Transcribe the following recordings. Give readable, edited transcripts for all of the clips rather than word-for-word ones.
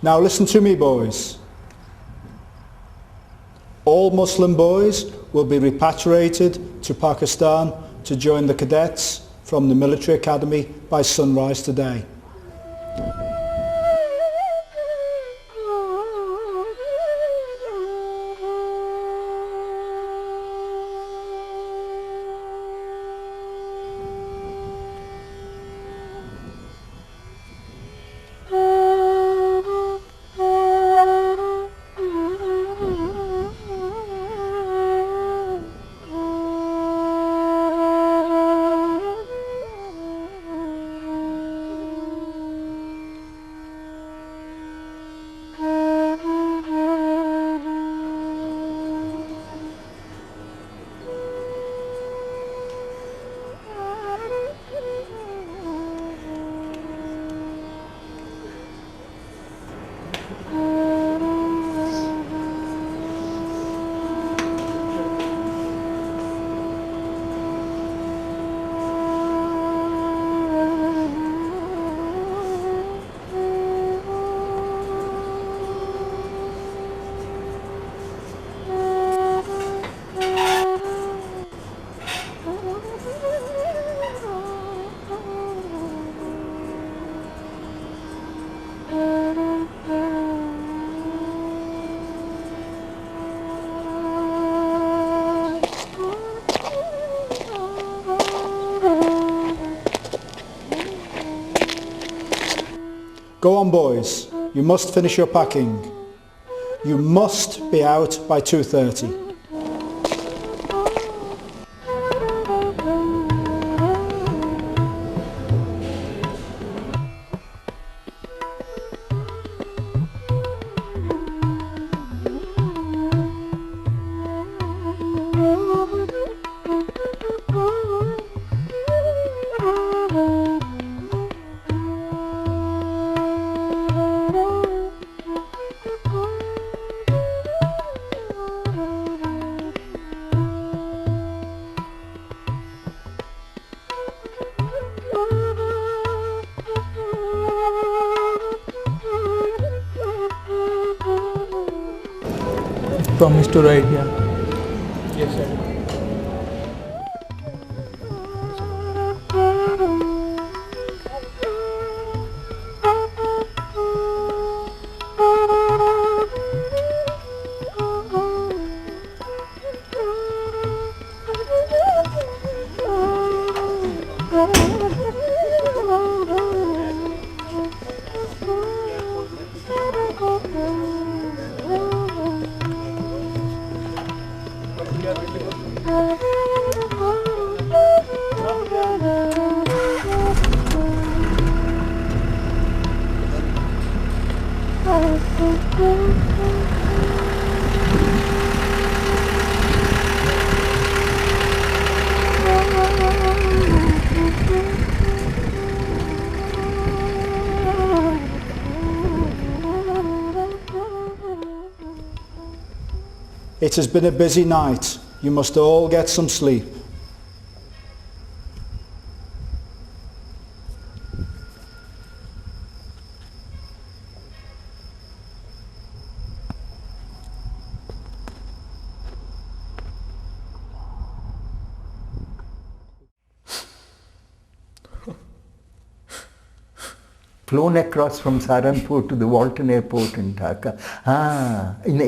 Now listen to me, boys. All Muslim boys will be repatriated to Pakistan to join the cadets from the military academy by sunrise today. Go on, boys, you must finish your packing. You must be out by 2:30. Promise to write, yeah. Yes, sir. It has been a busy night. You must all get some sleep. Flown across from Saharanpur to the Walton Airport in Dhaka. In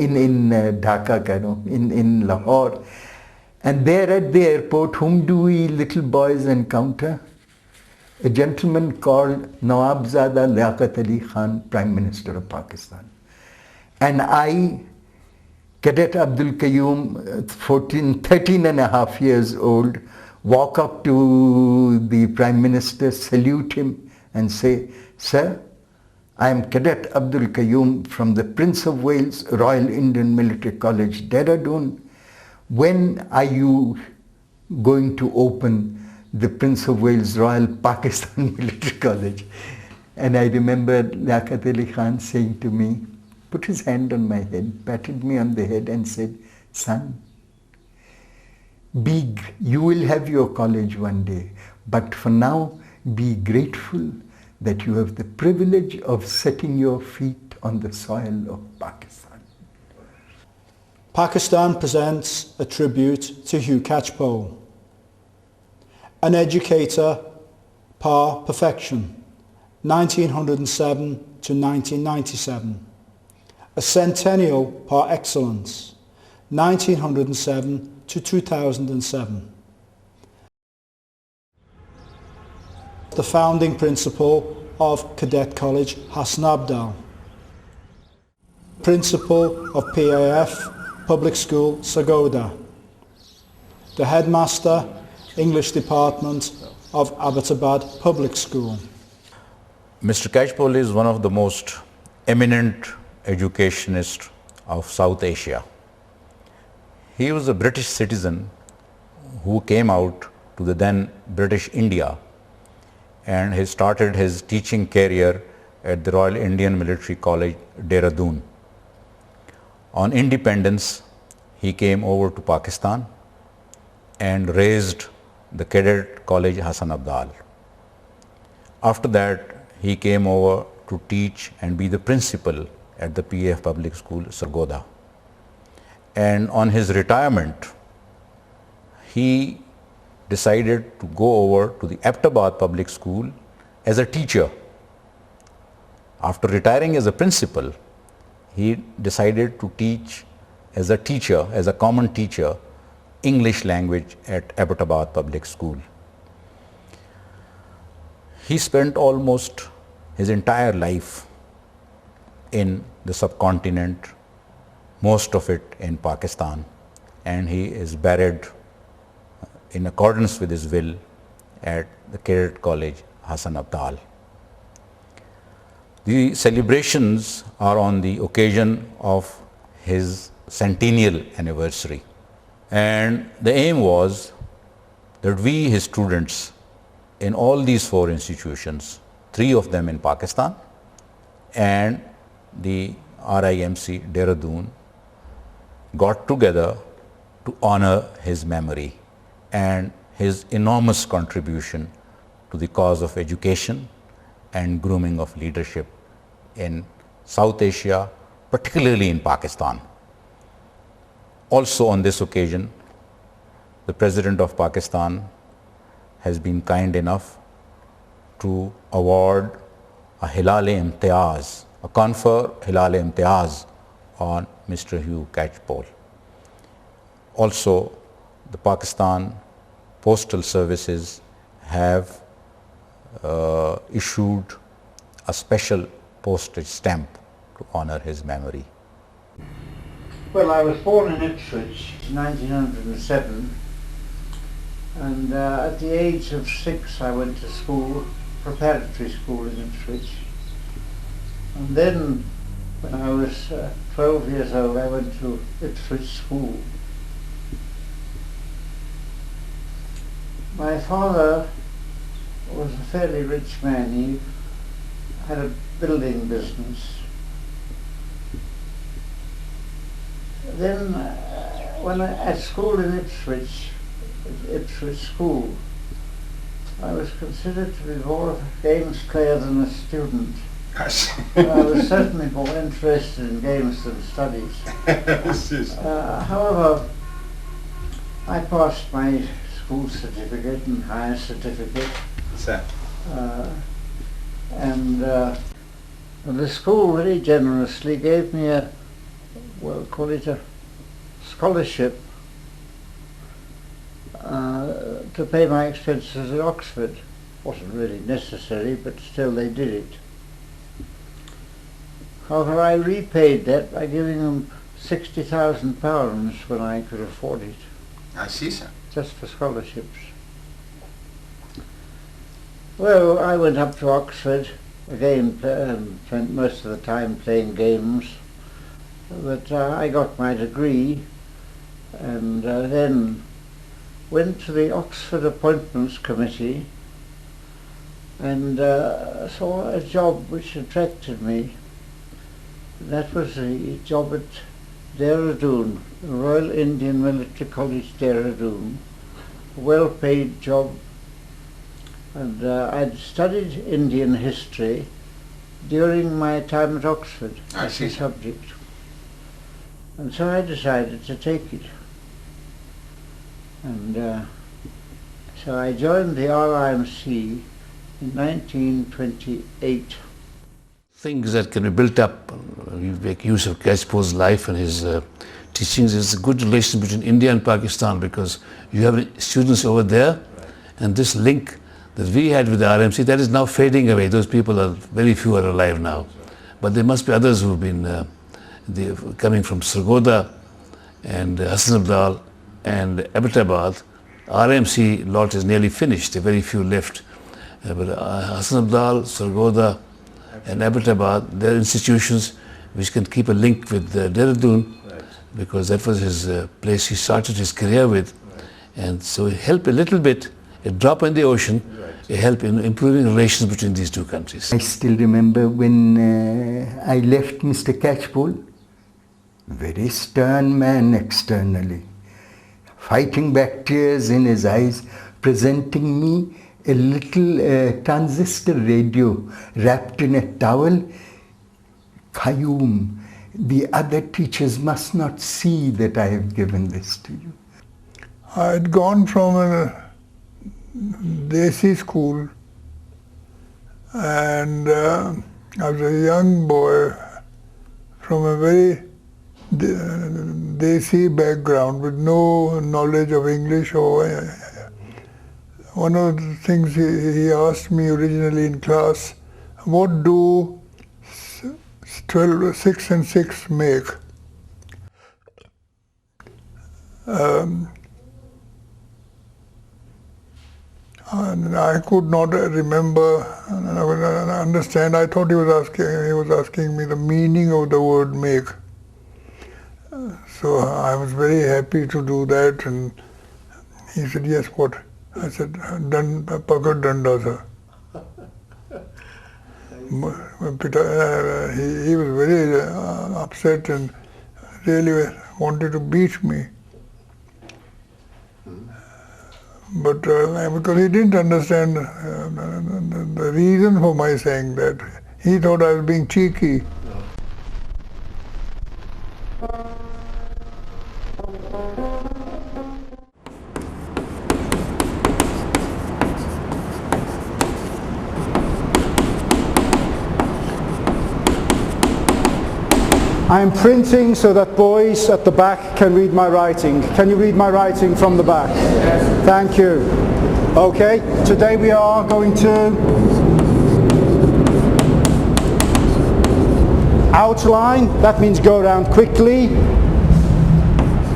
Dhaka, in Lahore. And there at the airport, whom do we little boys encounter? A gentleman called Nawabzada Liaquat Ali Khan, Prime Minister of Pakistan. And I, Cadet Abdul Qayyum, 13 and a half years old, walk up to the Prime Minister, salute him, and say, "Sir, I am Cadet Abdul Qayyum from the Prince of Wales Royal Indian Military College, Dehradun. When are you going to open the Prince of Wales Royal Pakistan Military College?" And I remember Liaquat Ali Khan saying to me, put his hand on my head, patted me on the head and said, "Son, you will have your college one day, but for now be grateful that you have the privilege of setting your feet on the soil of Pakistan." Pakistan presents a tribute to Hugh Catchpole, an educator par perfection, 1907 to 1997, a centennial par excellence, 1907 to 2007. The founding principal of Cadet College Hassan Abdal, principal of PAF Public School Sargodha, the headmaster English Department of Abbottabad Public School. Mr. Catchpole is one of the most eminent educationists of South Asia. He was a British citizen who came out to the then British India, and he started his teaching career at the Royal Indian Military College, Dehradun. On independence, he came over to Pakistan and raised the Cadet College Hassan Abdal. After that, he came over to teach and be the principal at the PAF Public School, Sargodha. And on his retirement, he decided to go over to the Abbottabad Public School as a teacher. After retiring as a principal, he decided to teach as a teacher, as a common teacher, English language at Abbottabad Public School. He spent almost his entire life in the subcontinent, most of it in Pakistan, and he is buried in accordance with his will at the Cadet College Hassan Abdal. The celebrations are on the occasion of his centennial anniversary, and the aim was that we, his students, in all these 4 institutions, 3 of them in Pakistan and the RIMC Dehradun, got together to honor his memory and his enormous contribution to the cause of education and grooming of leadership in South Asia, particularly in Pakistan. Also on this occasion, the President of Pakistan has been kind enough to award a Hilal-e-Imtiaz, a confer Hilal-e-Imtiaz on Mr. Hugh Catchpole. Also, the Pakistan Postal Services have issued a special postage stamp to honor his memory. Well, I was born in Ipswich in 1907, and at the age of 6 I went to school, preparatory school in Ipswich, and then when I was 12 years old I went to Ipswich School. My father was a fairly rich man. He had a building business. Then when at school in Ipswich School, I was considered to be more of a games player than a student. I was certainly more interested in games than studies. However, I passed my school certificate and higher certificate, and the school very generously gave me a, well, call it a scholarship to pay my expenses at Oxford. Wasn't really necessary, but still they did it. However, I repaid that by giving them £60,000 when I could afford it. I see, sir. Just for scholarships. Well, I went up to Oxford, again spent most of the time playing games, but I got my degree and then went to the Oxford Appointments Committee and saw a job which attracted me. That was the job at Dehradun, the Royal Indian Military College, Dehradun, a well-paid job. And I'd studied Indian history during my time at Oxford as a subject. And so I decided to take it. And so I joined the RIMC in 1928. Things that can be built up, you make use of Catchpole's life and his teachings. There's a good relation between India and Pakistan because you have students over there, and this link that we had with the RMC, that is now fading away. Those people are, very few are alive now. But there must be others who've been coming from Sargodha and Hassan Abdal and Abbottabad. RMC lot is nearly finished, there are very few left. But Hassan Abdal, Sargodha and Abbottabad, they're institutions which can keep a link with Dehradun, because that was his place he started his career with. And so it helped a little bit, a drop in the ocean, a help in improving relations between these two countries. I still remember when I left Mr. Catchpole, very stern man externally, fighting back tears in his eyes, presenting me a little transistor radio wrapped in a towel. Qayyum, the other teachers must not see that I have given this to you. I had gone from a Desi school, and I was a young boy from a very Desi background with no knowledge of English. Or one of the things he asked me originally in class, what do 6 and 6 make? And I could not remember and understand. I thought he was asking me the meaning of the word make. So I was very happy to do that, and he said, yes, what? I said, Pakad Danda, sir. He was very upset and really wanted to beat me. But because he didn't understand the reason for my saying that. He thought I was being cheeky. I'm printing so that boys at the back can read my writing. Can you read my writing from the back? Yes. Thank you. Okay, today we are going to outline. That means go around quickly.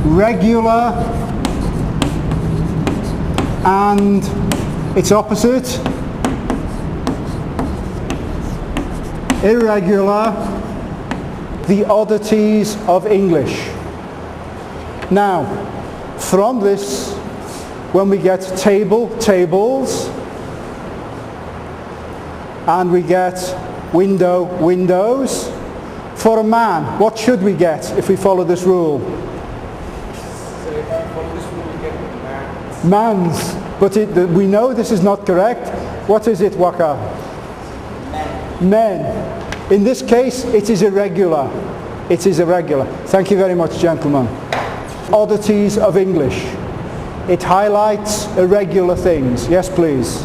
Regular and its opposite. Irregular. The oddities of English. Now, from this, when we get tables, and we get windows, for a man, what should we get if we follow this rule? So if you follow this rule, we get Mans. But we know this is not correct. What is it, Waka? Men. In this case, it is irregular. It is irregular. Thank you very much, gentlemen. Oddities of English. It highlights irregular things. Yes, please.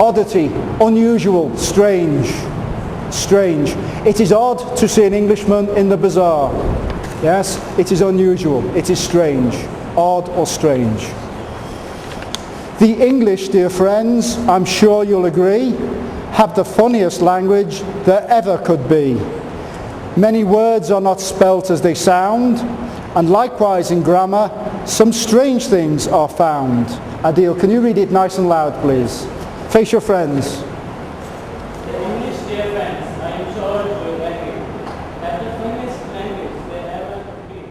Oddity, unusual, strange. Strange. It is odd to see an Englishman in the bazaar. Yes, it is unusual. It is strange. Odd or strange. The English, dear friends, I'm sure you'll agree, have the funniest language there ever could be. Many words are not spelt as they sound, and likewise in grammar, Some strange things are found. Adil, can you read it nice and loud, please? Face your friends. The English, dear friends, I am sure you like it. That's the funniest language they ever could be.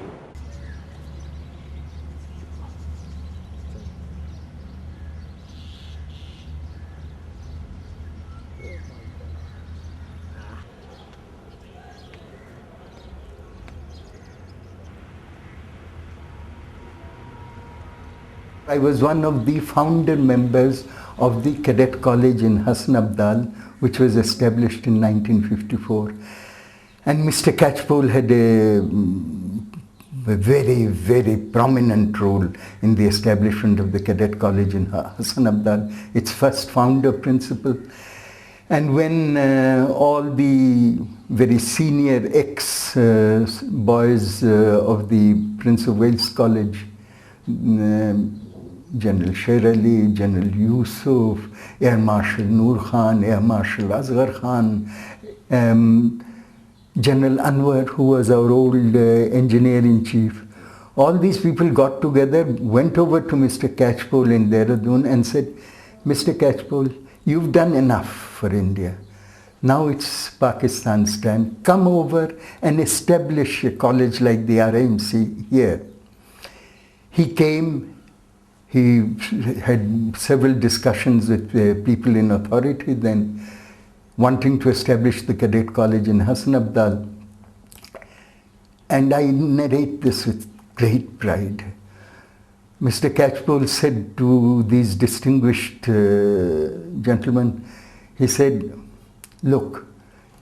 I was one of the founder members of the Cadet College in Hassan Abdal, which was established in 1954. And Mr. Catchpole had a very, very prominent role in the establishment of the Cadet College in Hassan Abdal, its first founder principal. And when all the very senior ex-boys of the Prince of Wales College, General Sher Ali, General Yusuf, Air Marshal Noor Khan, Air Marshal Asghar Khan, General Anwar, who was our old engineer-in-chief. All these people got together, went over to Mr. Catchpole in Dehradun and said, Mr. Catchpole, you've done enough for India. Now it's Pakistan's time. Come over and establish a college like the RIMC here. He came. He had several discussions with people in authority then, wanting to establish the Cadet College in Hassan Abdal. And I narrate this with great pride. Mr. Catchpole said to these distinguished gentlemen, he said, look,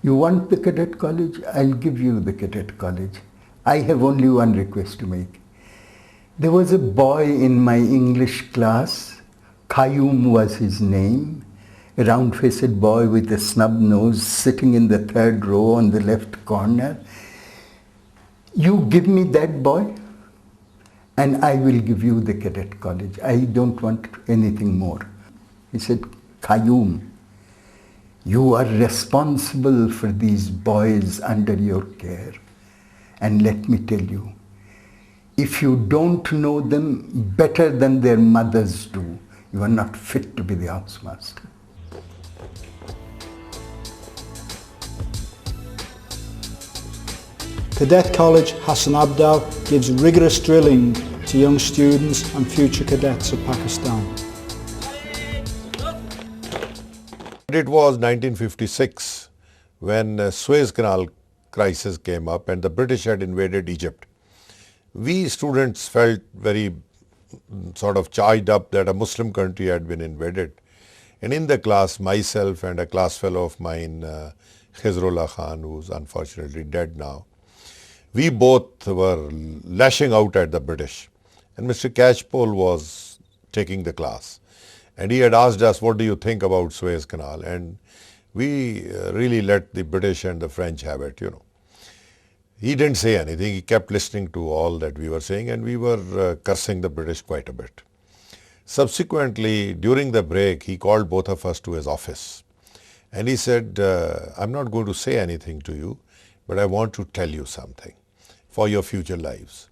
you want the Cadet College? I'll give you the Cadet College. I have only one request to make. There was a boy in my English class, Qayyum was his name, a round-faced boy with a snub nose sitting in the third row on the left corner. You give me that boy and I will give you the Cadet College. I don't want anything more. He said, Qayyum, you are responsible for these boys under your care. And let me tell you, if you don't know them better than their mothers do, you are not fit to be the housemaster. Cadet College Hassan Abdal gives rigorous drilling to young students and future cadets of Pakistan. It was 1956 when Suez Canal crisis came up and the British had invaded Egypt. We students felt very sort of charged up that a Muslim country had been invaded. And in the class, myself and a class fellow of mine, Khizrullah Khan, who's unfortunately dead now, we both were lashing out at the British. And Mr. Catchpole was taking the class. And he had asked us, what do you think about Suez Canal? And we really let the British and the French have it, you know. He didn't say anything. He kept listening to all that we were saying, and we were cursing the British quite a bit. Subsequently, during the break, he called both of us to his office. And he said, I'm not going to say anything to you, but I want to tell you something for your future lives.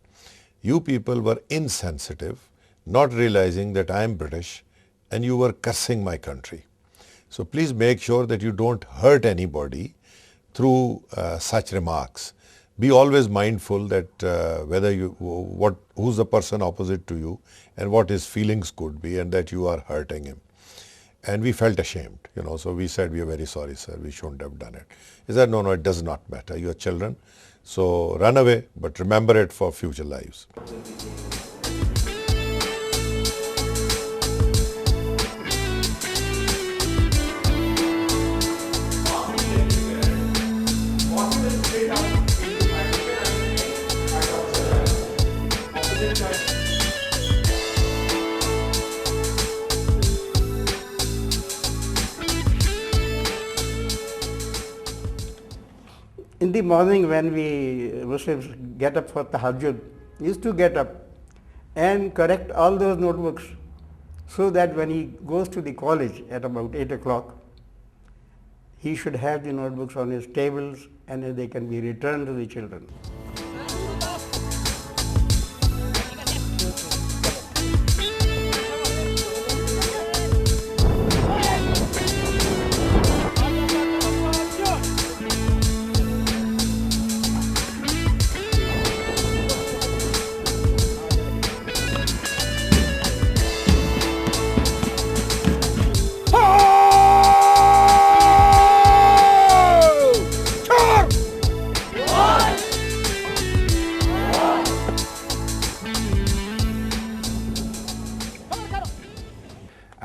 You people were insensitive, not realizing that I am British, and you were cursing my country. So please make sure that you don't hurt anybody through such remarks. Be always mindful that who's the person opposite to you and what his feelings could be, and that you are hurting him. And we felt ashamed, you know, so we said, we are very sorry, sir, we shouldn't have done it. He said, no, it does not matter. You are children, so run away, but remember it for future lives. In the morning when we Muslims get up for tahajjud, he used to get up and correct all those notebooks so that when he goes to the college at about 8 o'clock, he should have the notebooks on his tables and they can be returned to the children.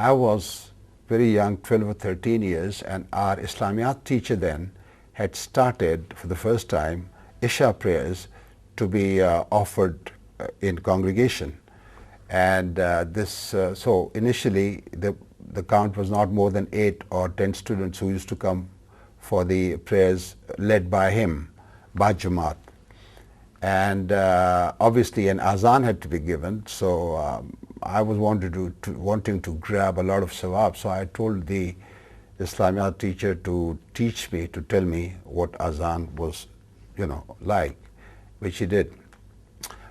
I was very young, 12 or 13 years, and our Islamiyat teacher then had started for the first time Isha prayers to be offered in congregation. And so initially the count was not more than 8 or 10 students who used to come for the prayers led by him, by Jamaat. And obviously an azan had to be given, so I was wanting to grab a lot of sawab, so I told the Islamiyat teacher to teach me, to tell me what azan was, like, which he did.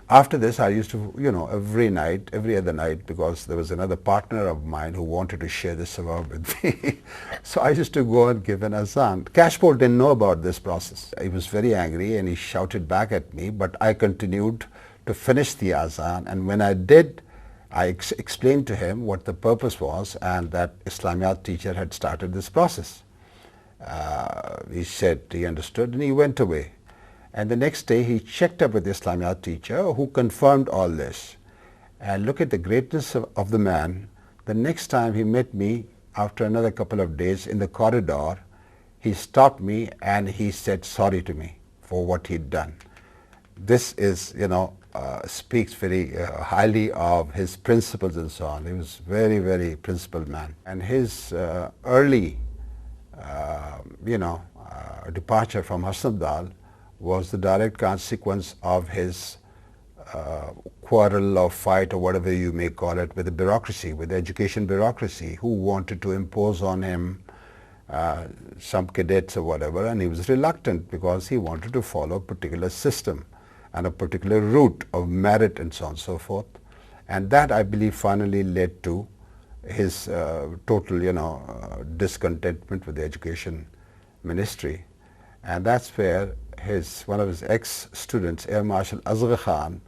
After this, I used to, every other night, because there was another partner of mine who wanted to share the sawab with me. So I used to go and give an azan. Catchpole didn't know about this process. He was very angry and he shouted back at me, but I continued to finish the azan. And when I did, I explained to him what the purpose was and that Islamiyat teacher had started this process. He said he understood and he went away. And the next day he checked up with the Islamiyat teacher who confirmed all this. And look at the greatness of the man. The next time he met me after another couple of days in the corridor, he stopped me and he said sorry to me for what he'd done. This is, speaks very highly of his principles and so on. He was very, very principled man. And his early, departure from Hasnabdal was the direct consequence of his quarrel or fight or whatever you may call it with the bureaucracy, with the education bureaucracy, who wanted to impose on him some cadets or whatever, and he was reluctant because he wanted to follow a particular system and a particular route of merit and so on and so forth. And that, I believe, finally led to his total, discontentment with the education ministry. And that's where one of his ex-students, Air Marshal Asghar Khan,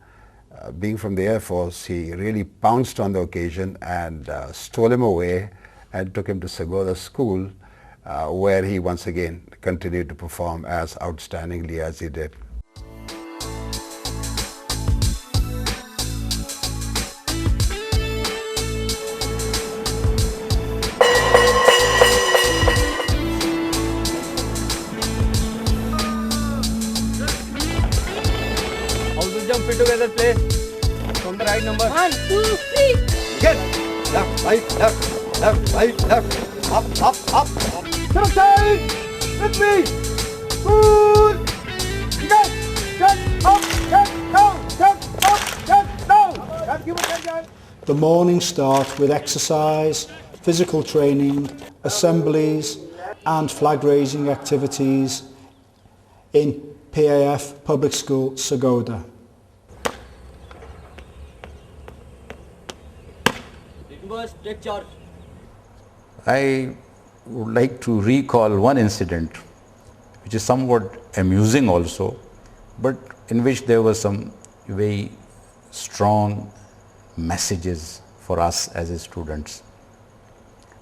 being from the Air Force, he really pounced on the occasion and stole him away and took him to Sagoda School, where he once again continued to perform as outstandingly as he did. Fit together, play from the right number. 1, 2, 3. Get left, right, left, up, up. Turn side with me. Good. Get up, get down, get up, get down. Thank you, attention. The morning start with exercise, physical training, assemblies and flag raising activities in PAF Public School, Sagoda. Take charge. I would like to recall one incident which is somewhat amusing also, but in which there were some very strong messages for us as students.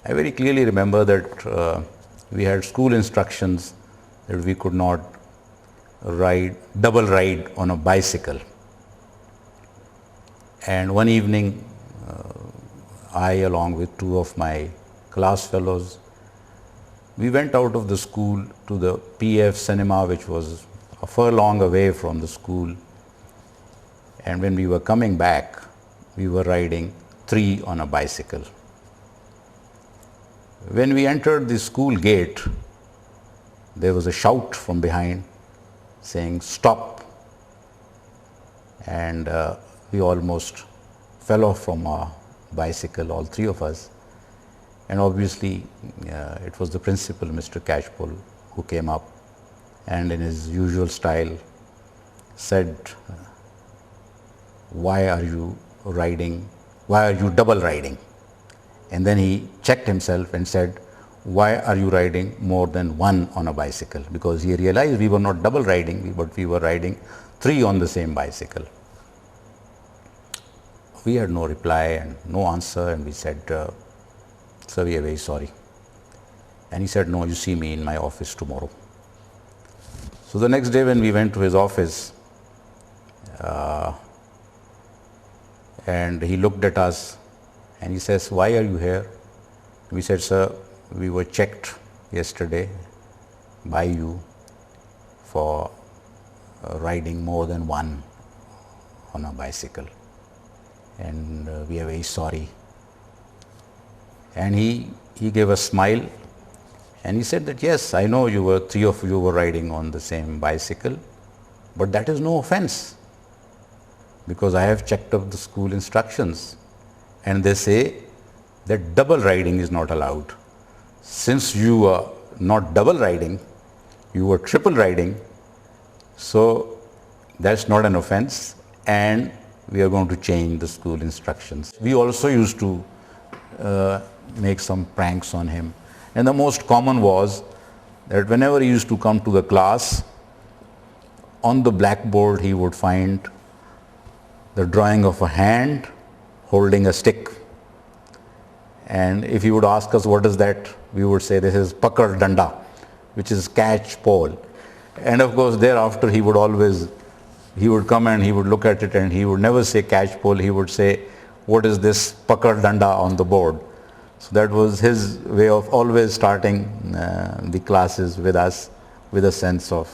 I very clearly remember that we had school instructions that we could not double ride on a bicycle. And one evening, I, along with 2 of my class fellows, we went out of the school to the PF cinema, which was a furlong away from the school. And when we were coming back, we were riding 3 on a bicycle. When we entered the school gate, there was a shout from behind saying, "Stop!" And we almost fell off from our bicycle, all 3 of us. And obviously it was the principal, Mr. Catchpole, who came up and in his usual style said, "Why are you double riding?" And then he checked himself and said, "Why are you riding more than 1 on a bicycle?" Because he realized we were not double riding, but we were riding 3 on the same bicycle. We had no reply and no answer, and we said, "Sir, we are very sorry." And he said, "No, you see me in my office tomorrow." So the next day when we went to his office, and he looked at us and he says, "Why are you here?" We said, sir, we were checked yesterday by you for riding more than one on a bicycle, and we are very sorry. And he gave a smile and he said that, yes, I know three of you were riding on the same bicycle, but that is no offense, because I have checked up the school instructions and they say that double riding is not allowed. Since you are not double riding, you were triple riding, so that's not an offense, and we are going to change the school instructions. We also used to make some pranks on him, and the most common was that whenever he used to come to the class, on the blackboard he would find the drawing of a hand holding a stick, and if he would ask us what is that, we would say this is pakar danda, which is catch pole. And of course thereafter he would come and he would look at it and he would never say catch pole, he would say, what is this pakar danda on the board? So that was his way of always starting the classes with us with a sense of,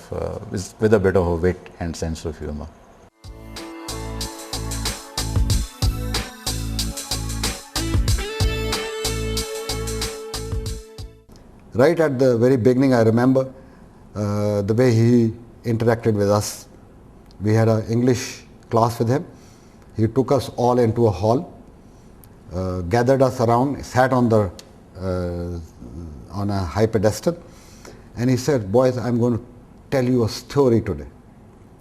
with a bit of a wit and sense of humor. Right at the very beginning, I remember the way he interacted with us. We had an English class with him. He took us all into a hall, gathered us around, sat on a high pedestal, and he said, boys, I'm going to tell you a story today.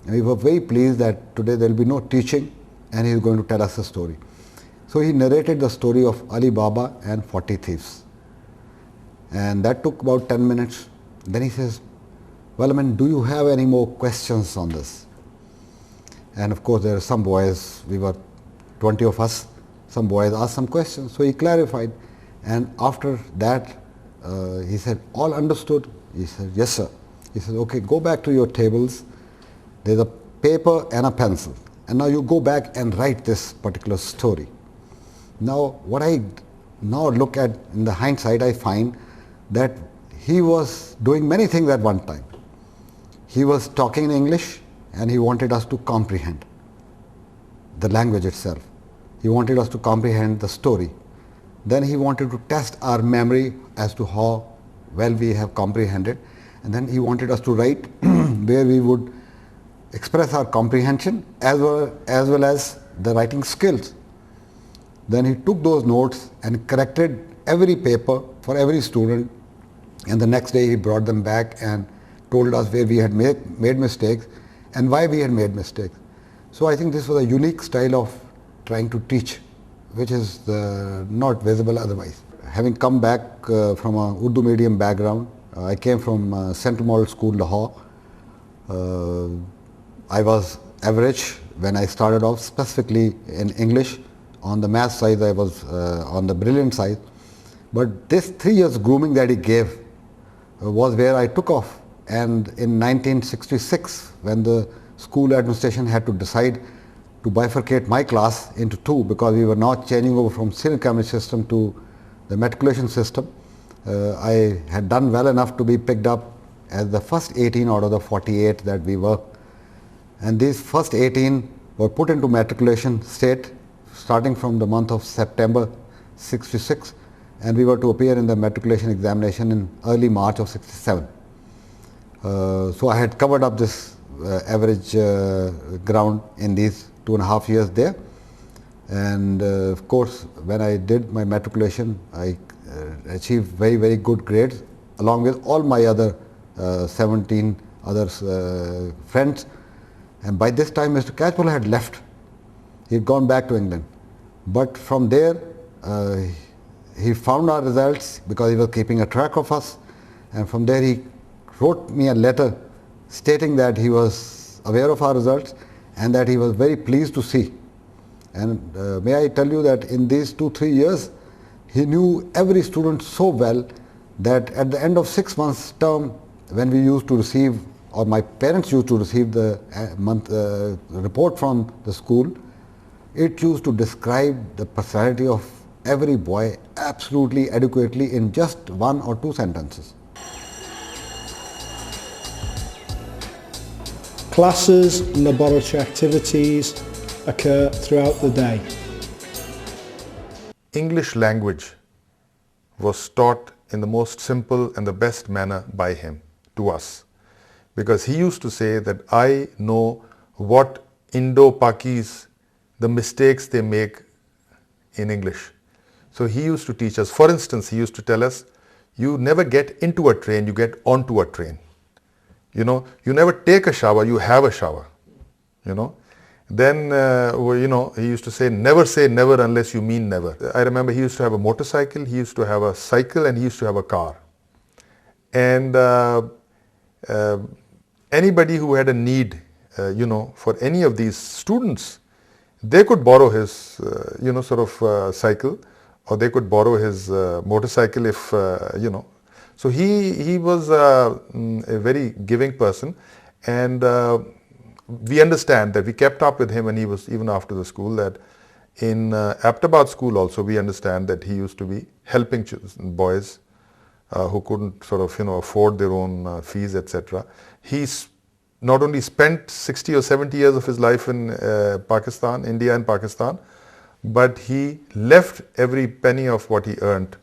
And we were very pleased that today there will be no teaching and he is going to tell us a story. So he narrated the story of Ali Baba and 40 thieves. And that took about 10 minutes. Then he says, well, do you have any more questions on this? And of course there are some boys, we were 20 of us, some boys asked some questions, so he clarified. And after that he said, all understood? He said, yes sir. He said, okay, go back to your tables, there's a paper and a pencil, and now you go back and write this particular story. Now what I now look at in the hindsight, I find that he was doing many things at one time. He was talking in English and he wanted us to comprehend the language itself. He wanted us to comprehend the story. Then he wanted to test our memory as to how well we have comprehended, and then he wanted us to write where we would express our comprehension as well as the writing skills. Then he took those notes and corrected every paper for every student, and the next day he brought them back and told us where we had made mistakes and why we had made mistakes. So I think this was a unique style of trying to teach, which is not visible otherwise. Having come back from an Urdu medium background, I came from Central Model School, Lahore. I was average when I started off, specifically in English. On the math side, I was on the brilliant side. But this 3 years grooming that he gave was where I took off. And in 1966, when the school administration had to decide to bifurcate my class into two, because we were now changing over from senior community system to the matriculation system, I had done well enough to be picked up as the first 18 out of the 48 that we were. And these first 18 were put into matriculation state starting from the month of September 66, and we were to appear in the matriculation examination in early March of 67. So I had covered up this average ground in these 2.5 years there, and of course when I did my matriculation I achieved very, very good grades along with all my other 17 other friends. And by this time Mr. Catchpole had left. He had gone back to England. But from there he found our results because he was keeping a track of us, and from there he wrote me a letter stating that he was aware of our results and that he was very pleased to see. And may I tell you that in these 2-3 years he knew every student so well that at the end of 6 months term, when we used to receive, or my parents used to receive the report from the school, it used to describe the personality of every boy absolutely adequately in just 1 or 2 sentences. Classes and laboratory activities occur throughout the day. English language was taught in the most simple and the best manner by him to us, because he used to say that I know what Indo-Pakis, the mistakes they make in English. So he used to teach us. For instance, he used to tell us, you never get into a train, you get onto a train. You know, you never take a shower, you have a shower. You know. Then, he used to say never unless you mean never. I remember he used to have a motorcycle, he used to have a cycle, and he used to have a car. And anybody who had a need, for any of these students, they could borrow his, cycle, or they could borrow his motorcycle if, So he was a very giving person, and we understand that we kept up with him when he was even after the school, that in Aptabad school also we understand that he used to be helping boys who couldn't afford their own fees, etc. He's not only spent 60 or 70 years of his life in Pakistan, India and Pakistan, but he left every penny of what he earned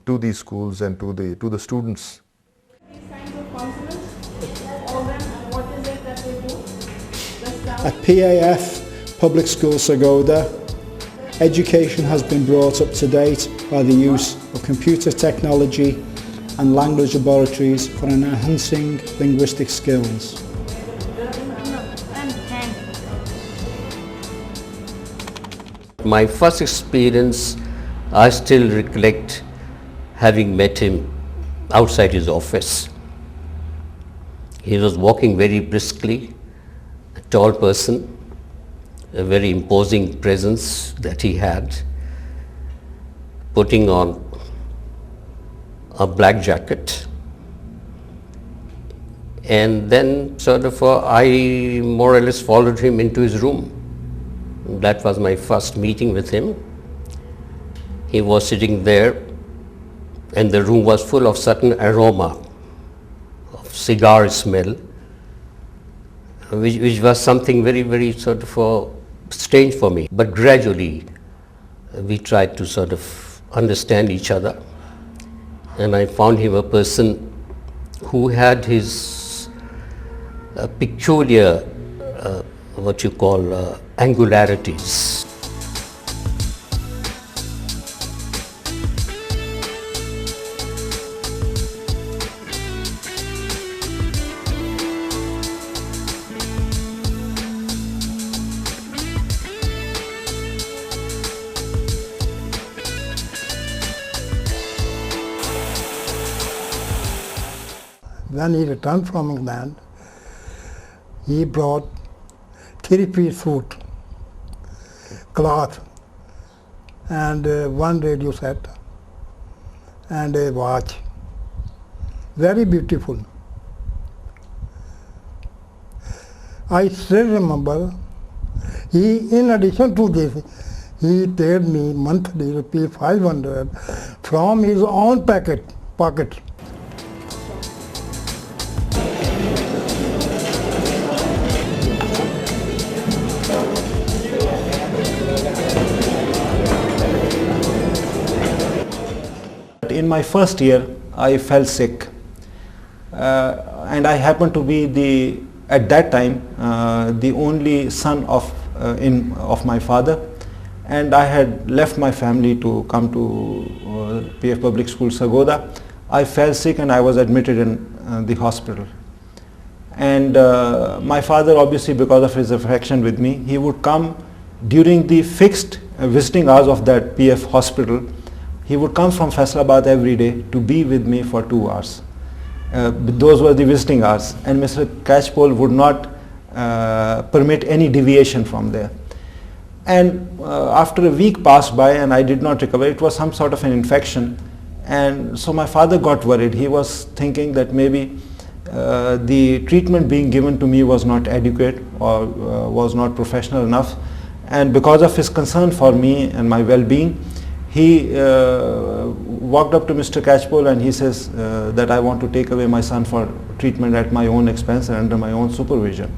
to these schools and to the students. At PAF Public School Sargodha, education has been brought up to date by the use of computer technology and language laboratories for enhancing linguistic skills. My first experience, I still recollect having met him outside his office. He was walking very briskly, a tall person, a very imposing presence that he had, putting on a black jacket. And then I more or less followed him into his room. That was my first meeting with him. He was sitting there, and the room was full of certain aroma of cigar smell, which was something very, very strange for me. But gradually we tried to understand each other, and I found him a person who had his peculiar angularities. When he returned from England, he brought 3-piece suit, cloth, and one radio set, and a watch. Very beautiful. I still remember, in addition to this, he paid me monthly ₹500 from his own pocket. In my first year, I fell sick, and I happened to be at that time the only son of my father, and I had left my family to come to PF Public School Sargodha. I fell sick and I was admitted in the hospital. And my father, obviously because of his affection with me, he would come during the fixed visiting hours of that PF hospital. He would come from Islamabad every day to be with me for 2 hours. Those were the visiting hours, and Mr. Catchpole would not permit any deviation from there. And after a week passed by and I did not recover. It was some sort of an infection, and so my father got worried. He was thinking that maybe the treatment being given to me was not adequate or was not professional enough, And because of his concern for me and my well-being, he walked up to Mr. Catchpole and he says that I want to take away my son for treatment at my own expense and under my own supervision.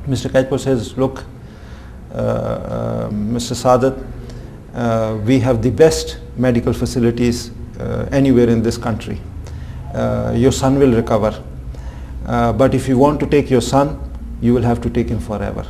Mr. Catchpole says, look, Mr. Sadat, we have the best medical facilities anywhere in this country. Your son will recover. But if you want to take your son, you will have to take him forever.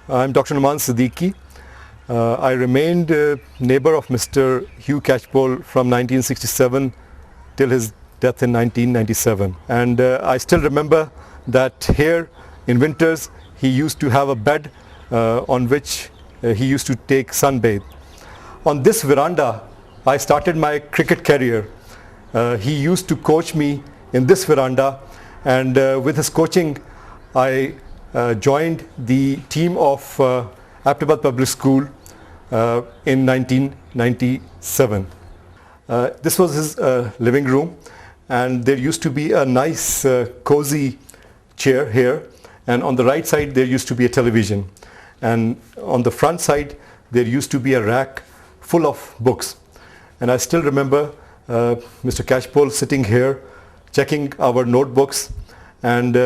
I'm Dr. Numan Siddiqui. I remained neighbor of Mr. Hugh Catchpole from 1967 till his death in 1997. And I still remember that here in winters he used to have a bed on which he used to take sunbathe. On this veranda I started my cricket career. He used to coach me in this veranda, and with his coaching I joined the team of Ahmedabad Public School in 1997. This was his living room, and there used to be a nice cozy chair here, and on the right side there used to be a television, and on the front side there used to be a rack full of books. And I still remember Mr. Catchpole sitting here checking our notebooks, and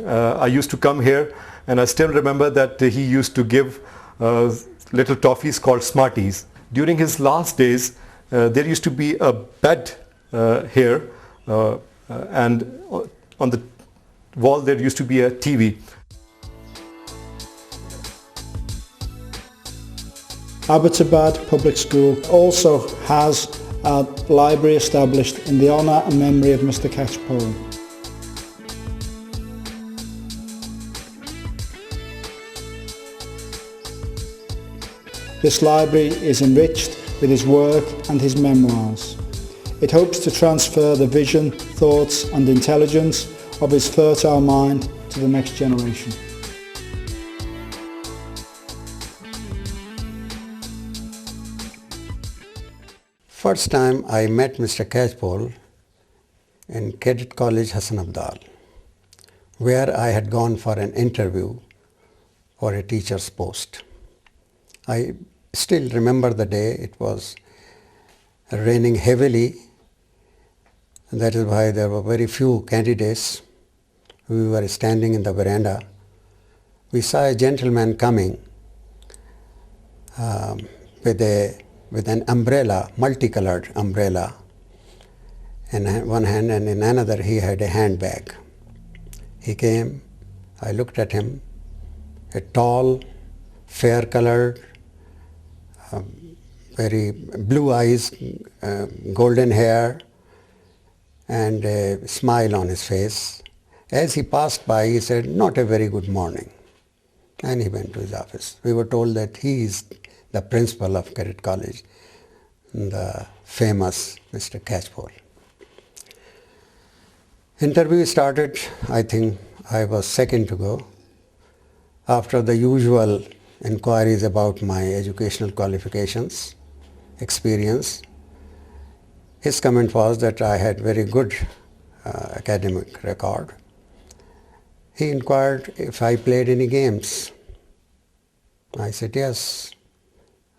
I used to come here, and I still remember that he used to give little toffees called Smarties. During his last days there used to be a bed here, and on the wall there used to be a TV. Ahmedabad Public School also has a library established in the honour and memory of Mr. Catchpole. This library is enriched with his work and his memoirs. It hopes to transfer the vision, thoughts and intelligence of his fertile mind to the next generation. First time I met Mr. Catchpole in Cadet College, Hassan Abdal, where I had gone for an interview for a teacher's post. I still remember the day. It was raining heavily, and that is why there were very few candidates. We were standing in the veranda. We saw a gentleman coming with an umbrella, multicolored umbrella in one hand, and in another he had a handbag. He came, I looked at him, a tall, fair-colored, very blue eyes, golden hair, and a smile on his face. As he passed by, he said, "Not a very good morning," and he went to his office. We were told that he is the principal of Cadet College, the famous Mr. Catchpole. Interview started. I think I was second to go. After the usual inquiries about my educational qualifications, experience, his comment was that I had very good academic record. He inquired if I played any games. I said, yes,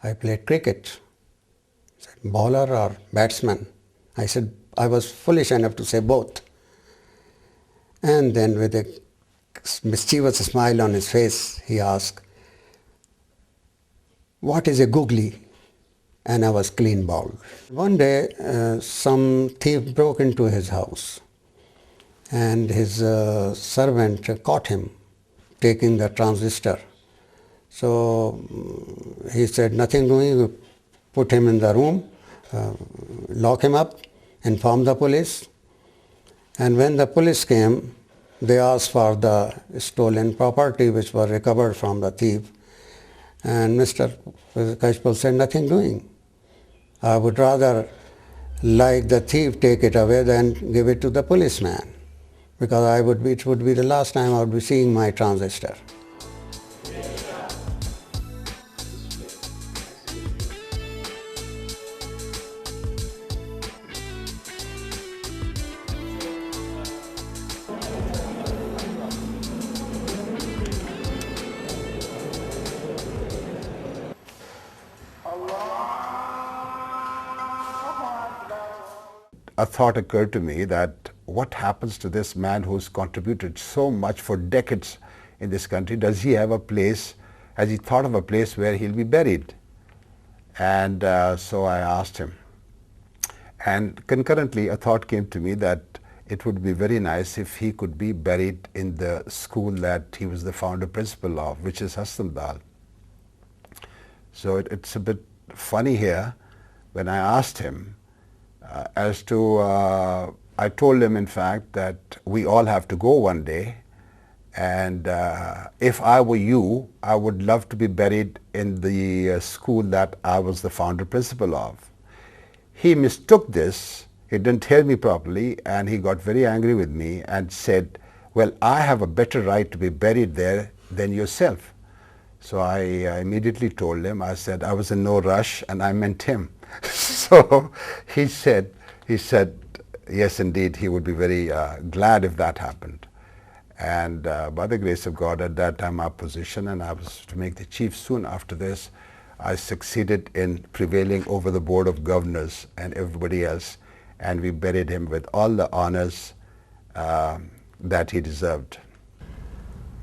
I played cricket. He said, bowler or batsman? I said, I was foolish enough to say both. And then with a mischievous smile on his face, he asked, what is a googly? And I was clean bowled. One day, some thief broke into his house, and his servant caught him taking the transistor. So he said, nothing doing, put him in the room, lock him up, inform the police. And when the police came, they asked for the stolen property which was recovered from the thief. And Mr. Catchpole said, nothing doing. I would rather like the thief take it away than give it to the policeman, because it would be the last time I would be seeing my transistor. A thought occurred to me that what happens to this man who's contributed so much for decades in this country? Does he have a place, has he thought of a place where he'll be buried? And so I asked him. And concurrently a thought came to me that it would be very nice if he could be buried in the school that he was the founder principal of, which is Islamabad. So it's a bit funny here when I asked him I told him in fact that we all have to go one day, and if I were you, I would love to be buried in the school that I was the founder principal of. He mistook this, he didn't hear me properly, and he got very angry with me and said, well, I have a better right to be buried there than yourself. So I immediately told him, I said I was in no rush and I meant him. So he said, yes, indeed, he would be very glad if that happened. And by the grace of God, at that time, my position, and I was to make the chief soon after this, I succeeded in prevailing over the Board of Governors and everybody else, and we buried him with all the honors that he deserved.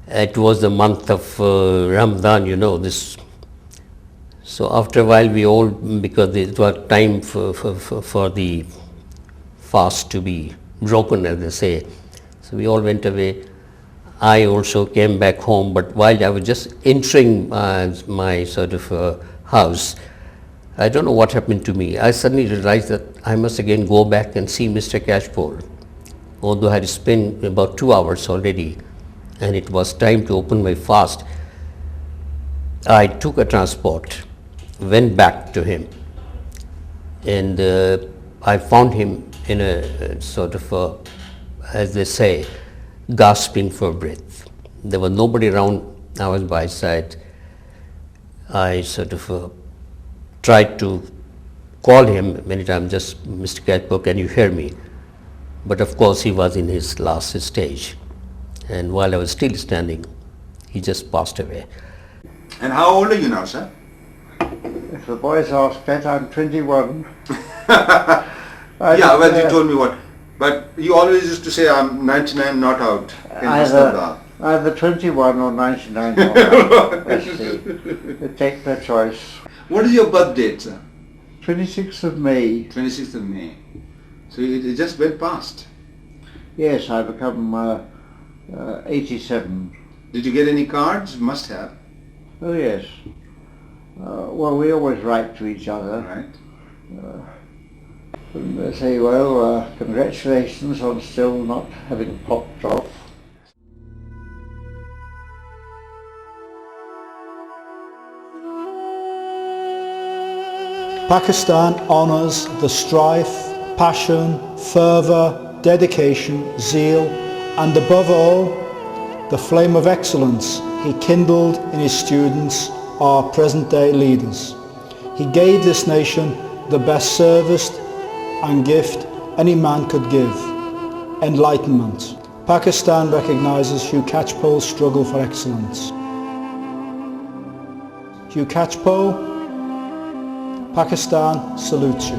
It was the month of Ramadan, you know, this. So after a while we all, because it was time for the fast to be broken, as they say, so we all went away. I also came back home, but while I was just entering my sort of house, I don't know what happened to me. I suddenly realized that I must again go back and see Mr. Catchpole, although I had spent about 2 hours already and it was time to open my fast. I took a transport, went back to him, and I found him in a sort of, as they say, gasping for breath. There was nobody around, I was by his side. I sort of tried to call him many times, just, Mr. Catchpole, can you hear me? But of course he was in his last stage. And while I was still standing, he just passed away. And how old are you now, sir? If the boys ask that, I'm 21. Yeah, well, you told me what. But you always used to say, I'm 99 not out in either 21 or 99 not out. Let's see. They take their choice. What is your birth date, sir? 26th of May. 26th of May. So it just went past. Yes, I become 87. Did you get any cards? Must have. Oh yes. Well, we always write to each other. Right. And they say, well, congratulations on still not having popped off. Pakistan honours the strife, passion, fervour, dedication, zeal, and above all, the flame of excellence he kindled in his students, our present-day leaders. He gave this nation the best service and gift any man could give, enlightenment. Pakistan recognises Hugh Catchpole's struggle for excellence. Hugh Catchpole, Pakistan salutes you.